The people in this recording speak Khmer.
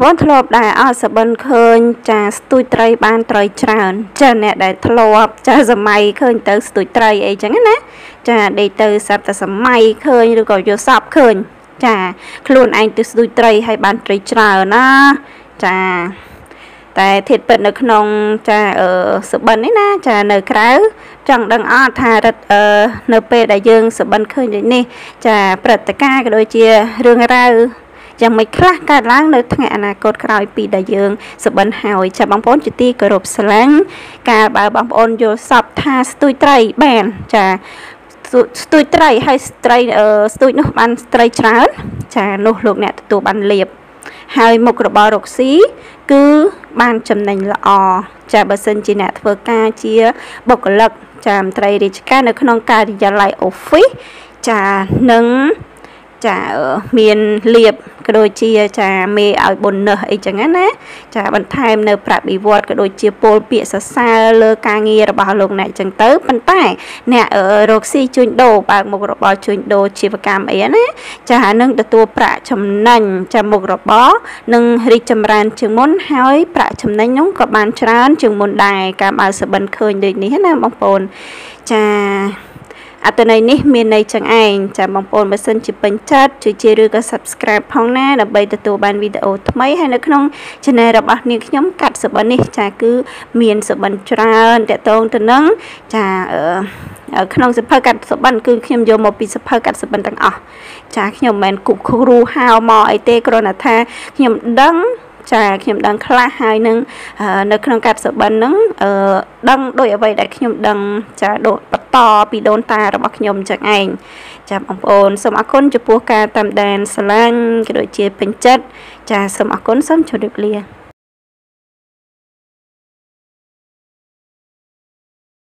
វត្តធ្លាប់ដែរអត់សបិនឃើញចាស្ទួយត្រីបានត្រីច្រើនចាអ្នកដែលធ្លាប់ចាសម័យឃើញទៅស្ទួយត្រីអីចឹងណាចាដេកទៅសັບតែសម័យឃើញឬក៏យកសពឃើញចាខ្លួនឯងទៅស្ទួយត្រីឲ្យបានត្រីច្រើនណាចាតែធៀបពិតនៅក្នុងចាសបិននេះណាចានៅក្រៅចង់ដឹងអត់ថារឹតនៅពេលដែលយើងសបិនឃើញដូចនេះចាព្រឹត្តិការណ៍ក៏ដូចជារឿងរ៉ាវយ៉ាងមិនខ្លះកើតឡើងនៅថ្ងៃអនាគតក្រោយពីដែលយើងសបិនហើយចាបងប្អូនជាទីគោរពស្រឡាញ់ការបើបងប្អូនយល់សពថាស្ទួយត្រីបានចាស្ទួយត្រីហើយត្រីស្ទួយនោះបានត្រីច្រើនចានោះលោកអ្នកទទួលបានលៀបហើយមុខរបររកស៊ីគឺបានចំណេញល្អចាបើសិនជាអ្នកធ្វើការជាបុគ្គលិកចាមន្ត្រីរាជការនៅក្នុងការិយាល័យ office ចានឹងចាមានលៀបក៏ដូចជាចាមេឲ្យបុណ្យអីចឹងណាចាបន្ថែមនៅប្រាក់បៀវត្សក៏ដូចជាពលពាក្យសរសើរលើការងាររបស់លោកអ្នកចឹងទៅប៉ុន្តែអ្នករកស៊ីជួញដូរបើកមុខរបរជួញដូរជីវកម្មអីណាចានឹងទទួលប្រាក់ចំណេញចាមុខរបរនឹងរីកចម្រើនជាងមុនហើយប្រាក់ចំណេញនោះក៏បានច្រើនជាងមុនដែរការបើសបិនឃើញដូចនេះណាបងប្អូនចាអត្តន័យនេះមានន័យចឹងឯងចាបងប្អូនបើសិនជាពេញចិត្តជួយឬក៏ Subscribe ផងណាដើម្បីទទួលបានវីដេអូថ្មីហើយនៅក្នុង Channel របស់នាងខ្ញុំកាត់សបិននេះចាគឺមានសបិនច្រើនតកតងទៅនឹងចាក្នុងសភៅកាត់សបិនគឺខ្ញុំយកមកពីសភៅកាត់សបិនទាំងអស់ចាខ្ញុំមិនមែនគូគ្រូហៅមកអីទេគ្រាន់តែថាខ្ញុំដឹងចាខ្ញុំដឹងខ្លះហើយនឹងនៅក្នុងកាត់សបិនហ្នឹងដឹងដោយអ្វីដែលខ្ញុំដឹងចាបន្តពីដូនតារបស់ខ្ញុំចឹងឯងចាបងប្អូនសូមអរគុណចំពោះការតាមដានស្រឡាញ់ក៏ដូចជាពេញចិត្តចាសូមអរគុណសូមជម្រាបលា